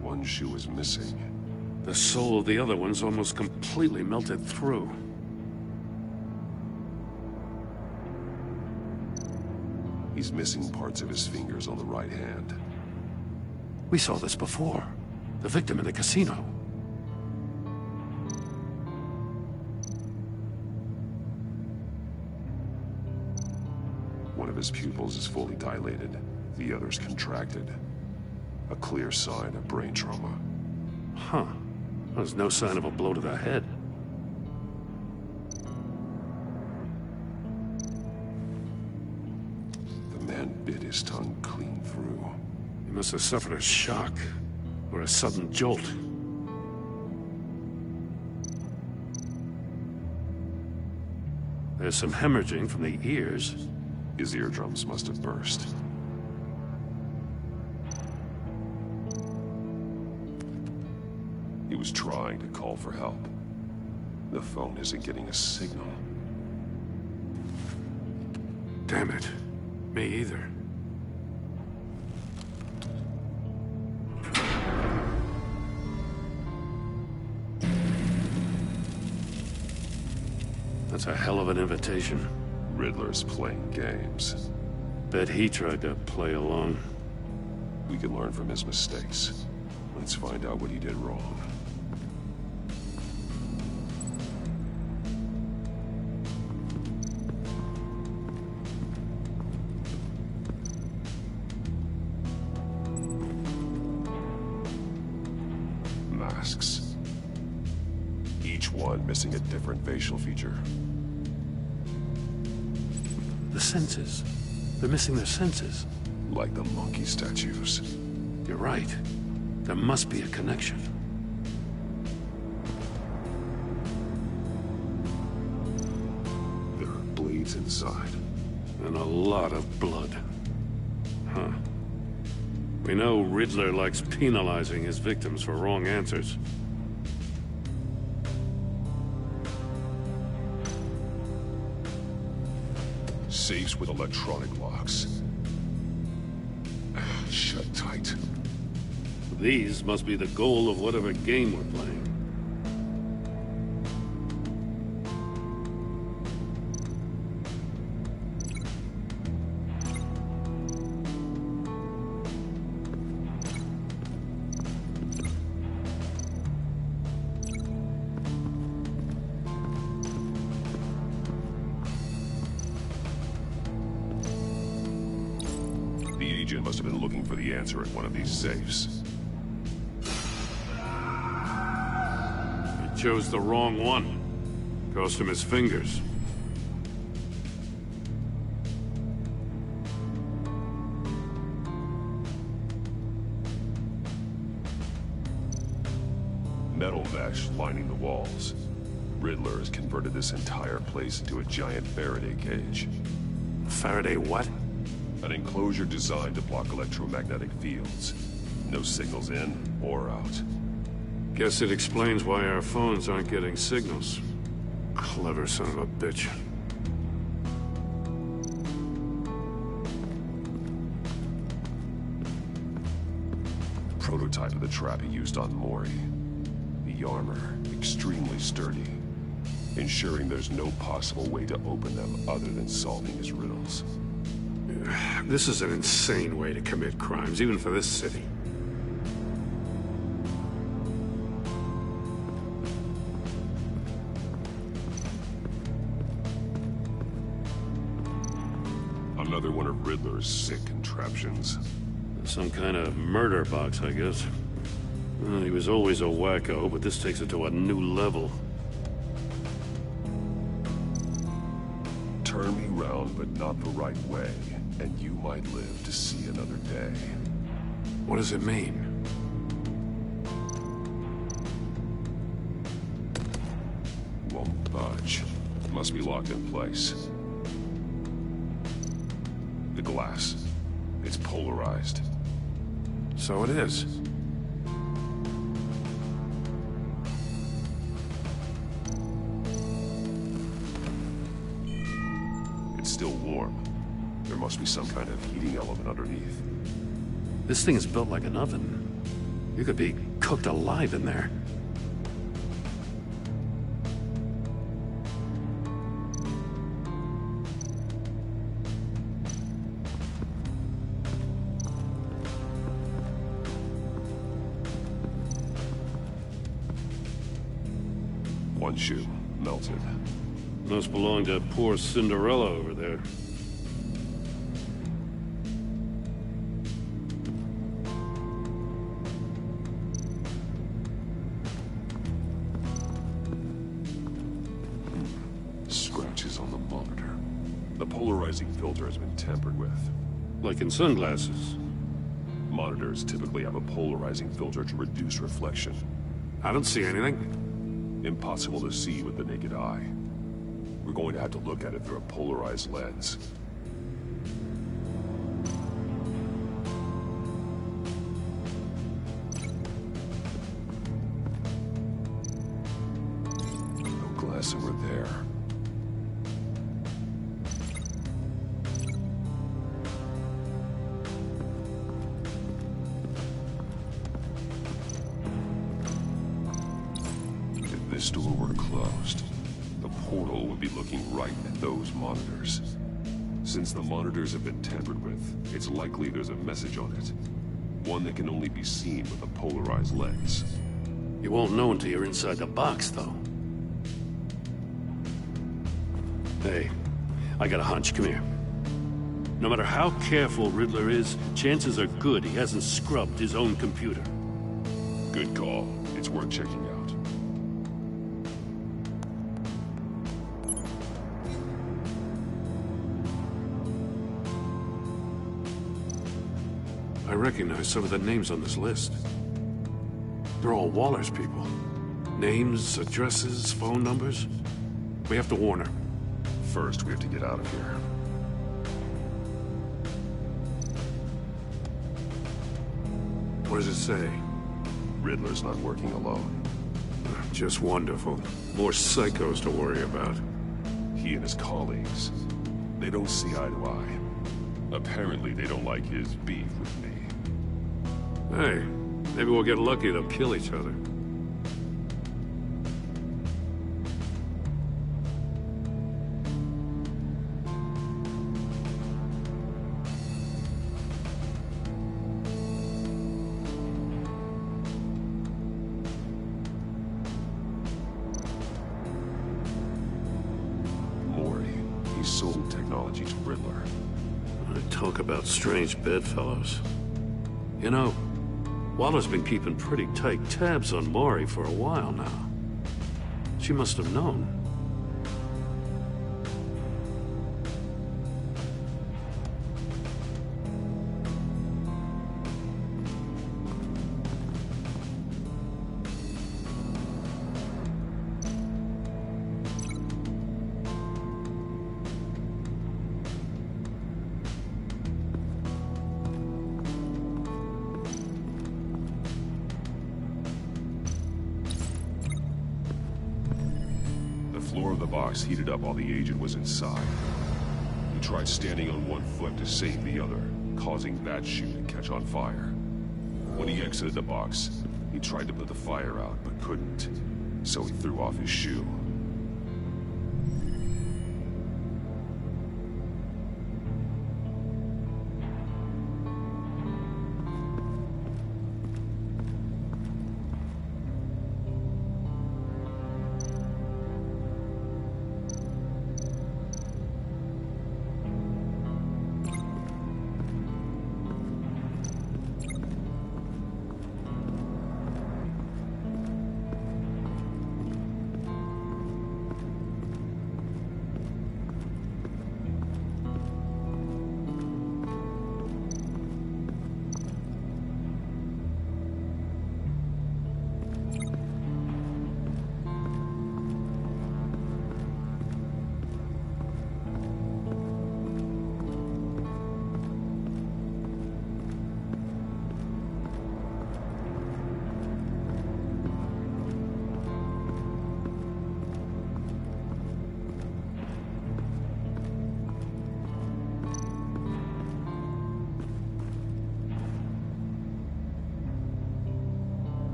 One shoe is missing. The soul of the other one's almost completely melted through. He's missing parts of his fingers on the right hand. We saw this before. The victim in the casino. One of his pupils is fully dilated. The other's contracted. A clear sign of brain trauma. Huh. There's no sign of a blow to the head. The man bit his tongue clean through. He must have suffered a shock, or a sudden jolt. There's some hemorrhaging from the ears. His eardrums must have burst. He was trying to call for help. The phone isn't getting a signal. Damn it. Me either. That's a hell of an invitation. Riddler's playing games. Bet he tried to play along. We can learn from his mistakes. Let's find out what he did wrong. Masks. Each one missing a different facial feature. The senses. They're missing their senses. Like the monkey statues. You're right. There must be a connection. There are blades inside. And a lot of blood. Huh. We know Riddler likes penalizing his victims for wrong answers. Safes with electronic locks. Shut tight. These must be the goal of whatever game we're playing. The agent must have been looking for the answer at one of these safes. He chose the wrong one. Cost him his fingers. Metal mesh lining the walls. Riddler has converted this entire place into a giant Faraday cage. Faraday what? An enclosure designed to block electromagnetic fields. No signals in or out. Guess it explains why our phones aren't getting signals. Clever son of a bitch. Prototype of the trap he used on Mori. The armor, extremely sturdy, ensuring there's no possible way to open them other than solving his riddles. This is an insane way to commit crimes, even for this city. Another one of Riddler's sick contraptions. Some kind of murder box, I guess. Well, he was always a wacko, but this takes it to a new level. Turn me round, but not the right way, and you might live to see another day. What does it mean? Won't budge. Must be locked in place. The glass. It's polarized. So it is. it's still warm. There must be some kind of heating element underneath. This thing is built like an oven. You could be cooked alive in there. One shoe, melted. Must belong to poor Cinderella over there. Scratches on the monitor. The polarizing filter has been tampered with. Like in sunglasses. Monitors typically have a polarizing filter to reduce reflection. I don't see anything. Impossible to see with the naked eye. We're going to have to look at it through a polarized lens. No glass over there. If this door were closed, the portal would be looking right at those monitors. Since the monitors have been tampered with, it's likely there's a message on it. One that can only be seen with a polarized lens. You won't know until you're inside the box, though. Hey, I got a hunch. Come here. No matter how careful Riddler is, chances are good he hasn't scrubbed his own computer. Good call. It's worth checking out. I recognize some of the names on this list. They're all Waller's people. Names, addresses, phone numbers. We have to warn her. First, we have to get out of here. What does it say? Riddler's not working alone. Just wonderful. More psychos to worry about. He and his colleagues, they don't see eye to eye. Apparently, they don't like his beef with me. Hey, maybe we'll get lucky to kill each other. He sold technology to Riddler. Talk about strange bedfellows. You know, Waller's been keeping pretty tight tabs on Maury for a while now. She must have known. The floor of the box heated up while the agent was inside. He tried standing on one foot to save the other, causing that shoe to catch on fire. When he exited the box, he tried to put the fire out, but couldn't, so he threw off his shoe.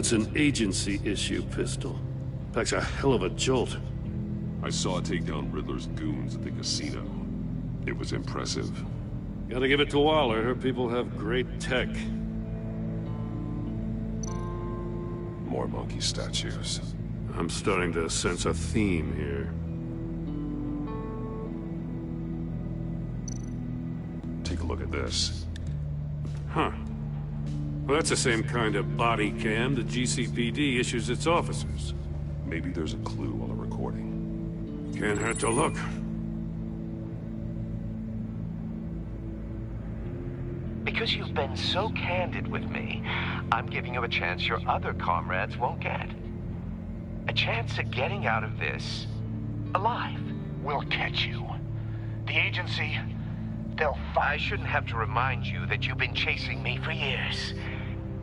That's an agency-issue pistol. Packs a hell of a jolt. I saw it take down Riddler's goons at the casino. It was impressive. Gotta give it to Waller. Her people have great tech. More monkey statues. I'm starting to sense a theme here. Take a look at this. Huh. Well, that's the same kind of body cam the GCPD issues its officers. Maybe there's a clue on the recording. Can't hurt to look. Because you've been so candid with me, I'm giving you a chance your other comrades won't get. A chance at getting out of this alive. We'll catch you. The agency, I shouldn't have to remind you that you've been chasing me for years.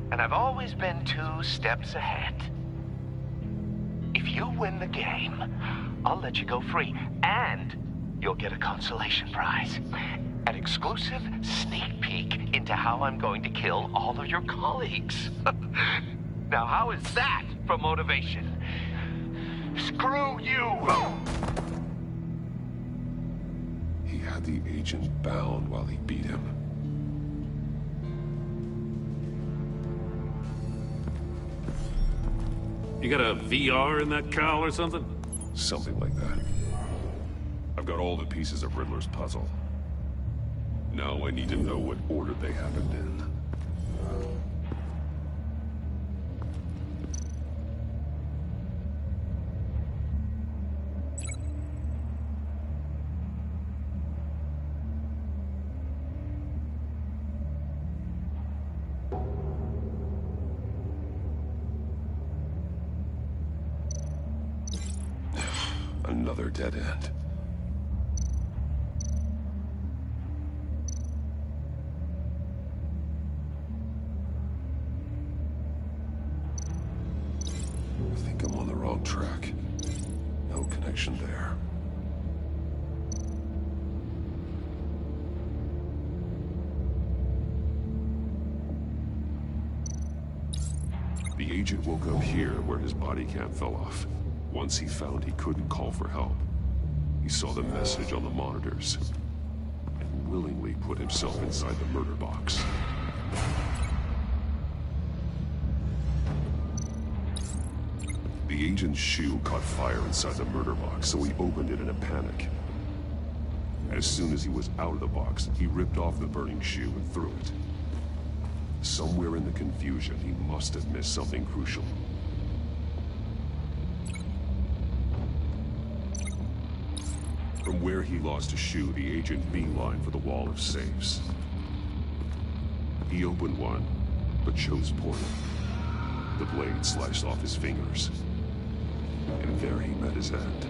And I've always been 2 steps ahead. If you win the game, I'll let you go free. And you'll get a consolation prize. An exclusive sneak peek into how I'm going to kill all of your colleagues. Now, how is that for motivation? Screw you! He had the agent bound while he beat him. You got a VR in that cowl or something? Something like that. I've got all the pieces of Riddler's puzzle. Now I need to know what order they happened in. Another dead end. I think I'm on the wrong track. No connection there. The agent woke up here where his body cam fell off. Once he found he couldn't call for help, he saw the message on the monitors and willingly put himself inside the murder box. The agent's shoe caught fire inside the murder box, so he opened it in a panic. As soon as he was out of the box, he ripped off the burning shoe and threw it. Somewhere in the confusion, he must have missed something crucial. From where he lost a shoe, the agent beelined for the wall of safes. He opened one, but chose poorly. The blade sliced off his fingers. And there he met his end.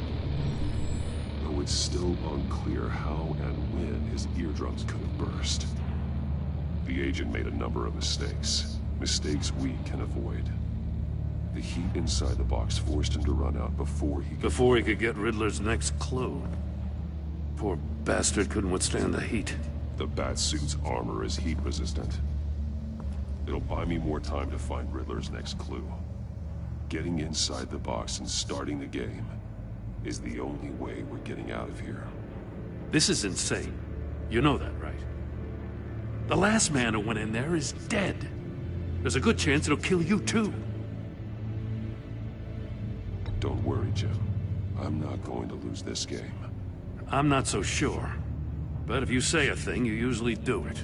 Though it's still unclear how and when his eardrums could have burst. The agent made a number of mistakes. Mistakes we can avoid. The heat inside the box forced him to run out before he could get Riddler's next clue. Poor bastard couldn't withstand the heat. The Batsuit's armor is heat resistant. It'll buy me more time to find Riddler's next clue. Getting inside the box and starting the game is the only way we're getting out of here. This is insane. You know that, right? The last man who went in there is dead. There's a good chance it'll kill you too. Don't worry, Jim. I'm not going to lose this game. I'm not so sure. But if you say a thing, you usually do it.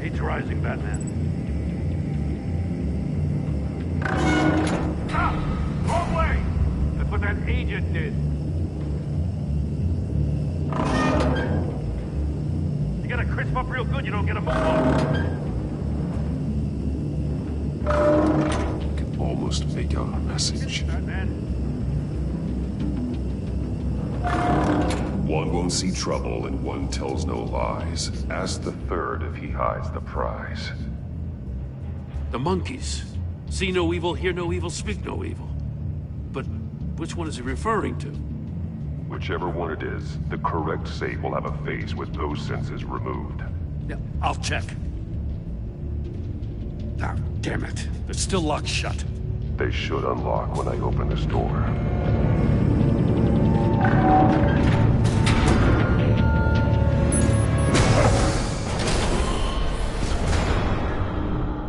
Age rising, Batman. Stop! Wrong way! That's what that agent did. You gotta crisp up real good, you don't get a move on. I can almost make out a message. One won't see trouble and one tells no lies. Ask the third if he hides the prize. The monkeys. See no evil, hear no evil, speak no evil. But which one is he referring to? Whichever one it is, the correct safe will have a face with those sensors removed. Yeah, I'll check. Ah, damn it. They're still locked shut. They should unlock when I open this door.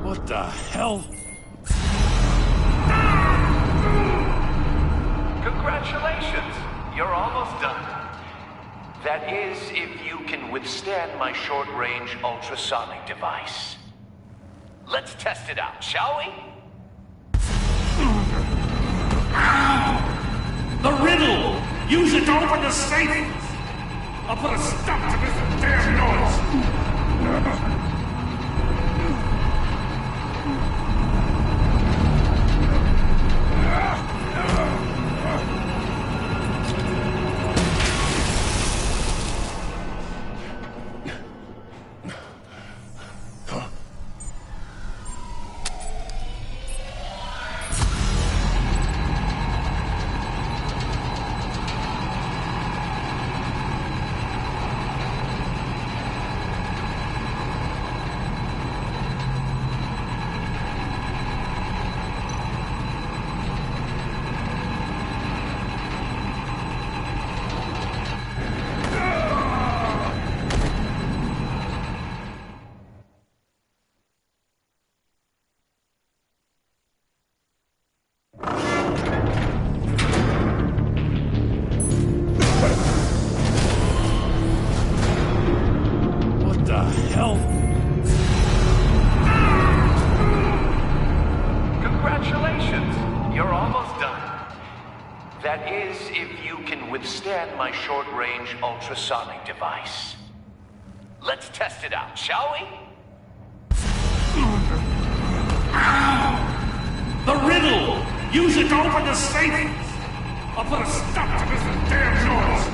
What the hell? Congratulations! You're almost done. That is, if you can withstand my short-range ultrasonic device. Let's test it out, shall we? The riddle! Use it to open the safe! I'll put a stop to this damn noise! Congratulations! You're almost done. That is, if you can withstand my short-range ultrasonic device. Let's test it out, shall we? The riddle! Use it to open the safe! I'll put a stop to this damn noise!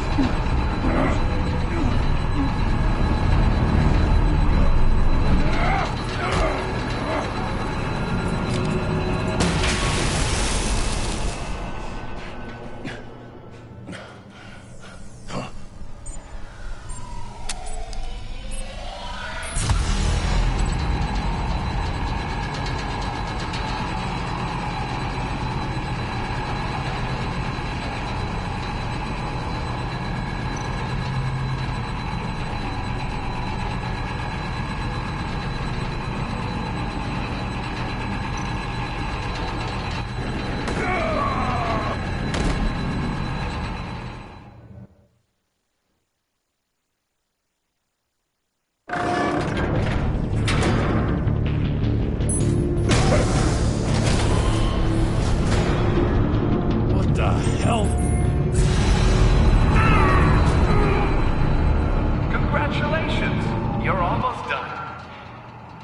Congratulations! You're almost done.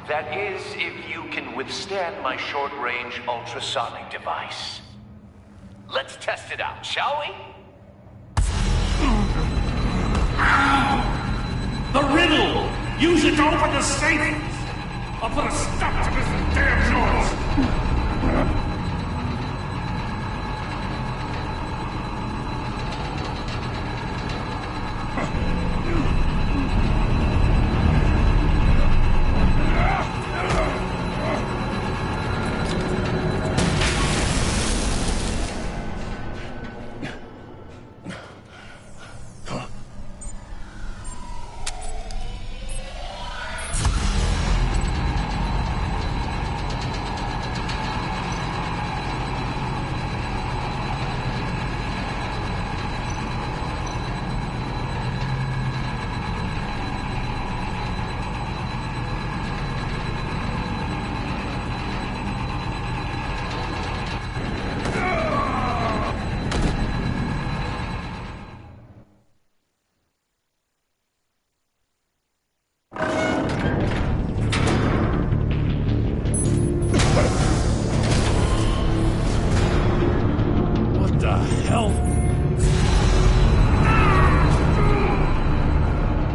That is, if you can withstand my short-range ultrasonic device. Let's test it out, shall we? The riddle! Use it to open the safe! I'll put a stop to this damn noise!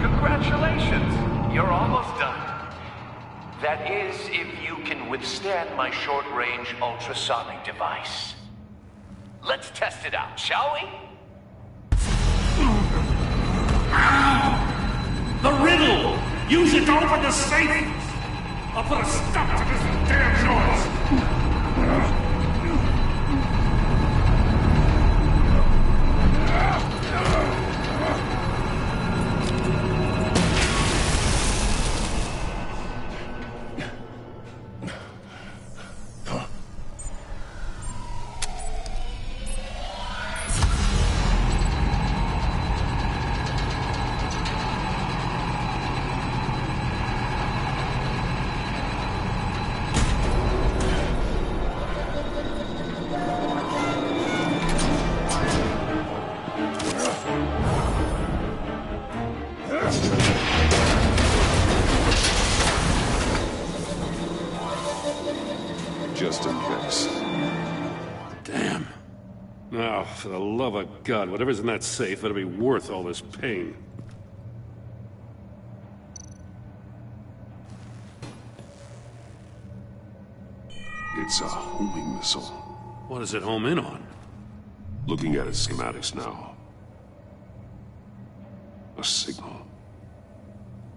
Congratulations! You're almost done. That is, if you can withstand my short-range ultrasonic device. Let's test it out, shall we? Use it to open the safe! I'll put a stop to this damn noise! Just in case. Damn. Now, for the love of God, whatever's in that safe better be worth all this pain. It's a homing missile. What does it home in on? Looking at its schematics now. A signal.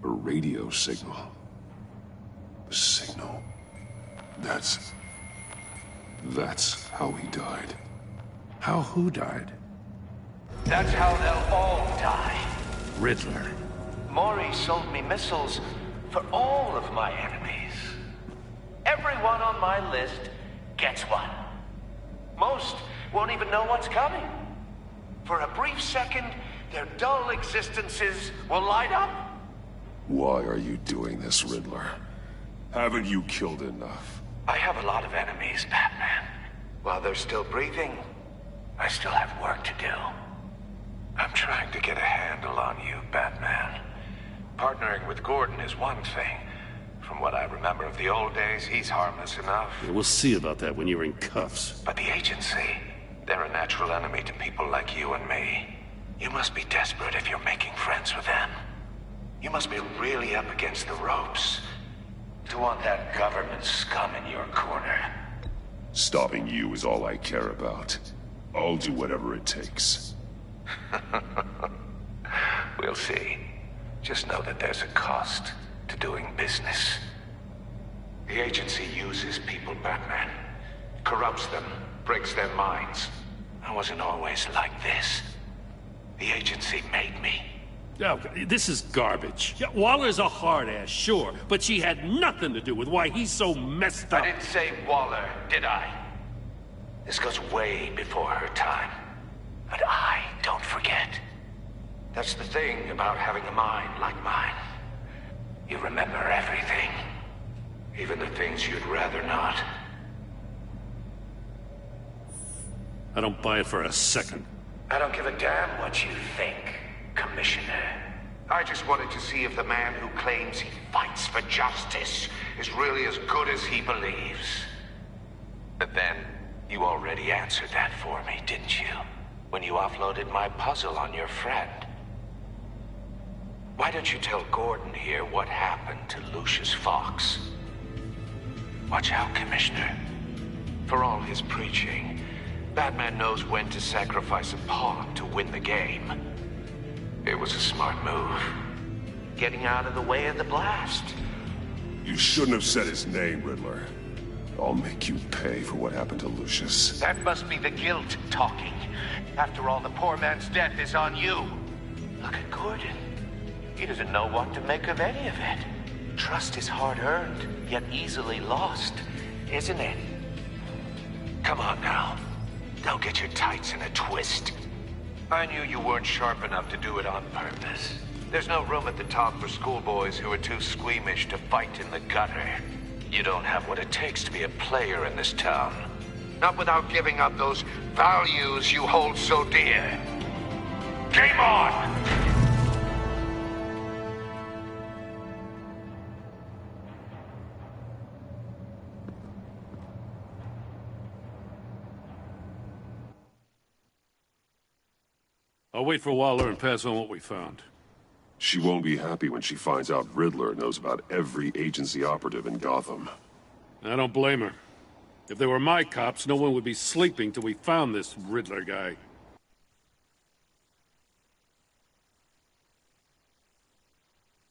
A radio signal. A signal. That's how he died. How who died? That's how they'll all die. Riddler. Maury sold me missiles for all of my enemies. Everyone on my list gets one. Most won't even know what's coming. For a brief second, their dull existences will light up. Why are you doing this, Riddler? Haven't you killed enough? I have a lot of enemies, BaTmAn. While they're still breathing, I still have work to do. I'm trying to get a handle on you, BaTmAn. Partnering with Gordon is one thing. From what I remember of the old days, he's harmless enough. Yeah, we'll see about that when you're in cuffs. But the agency, they're a natural enemy to people like you and me. You must be desperate if you're making friends with them. You must be really up against the ropes to want that government scum in your corner. Stopping you is all I care about. I'll do whatever it takes. We'll see. Just know that there's a cost to doing business. The agency uses people, BaTmAn. Corrupts them, breaks their minds. I wasn't always like this. The agency made me. Oh, this is garbage. Yeah, Waller's a hard-ass, sure, but she had nothing to do with why he's so messed up. I didn't say Waller, did I? This goes way before her time. But I don't forget. That's the thing about having a mind like mine. You remember everything. Even the things you'd rather not. I don't buy it for a second. I don't give a damn what you think, Commissioner. I just wanted to see if the man who claims he fights for justice is really as good as he believes. But then, you already answered that for me, didn't you? When you offloaded my puzzle on your friend. Why don't you tell Gordon here what happened to Lucius Fox? Watch out, Commissioner. For all his preaching, BaTmAn knows when to sacrifice a pawn to win the game. It was a smart move. Getting out of the way of the blast. You shouldn't have said his name, Riddler. I'll make you pay for what happened to Lucius. That must be the guilt talking. After all, the poor man's death is on you. Look at Gordon. He doesn't know what to make of any of it. Trust is hard-earned, yet easily lost, isn't it? Come on now. Don't get your tights in a twist. I knew you weren't sharp enough to do it on purpose. There's no room at the top for schoolboys who are too squeamish to fight in the gutter. You don't have what it takes to be a player in this town. Not without giving up those values you hold so dear. Game on! I'll wait for Waller and pass on what we found. She won't be happy when she finds out Riddler knows about every agency operative in Gotham. I don't blame her. If they were my cops, no one would be sleeping till we found this Riddler guy.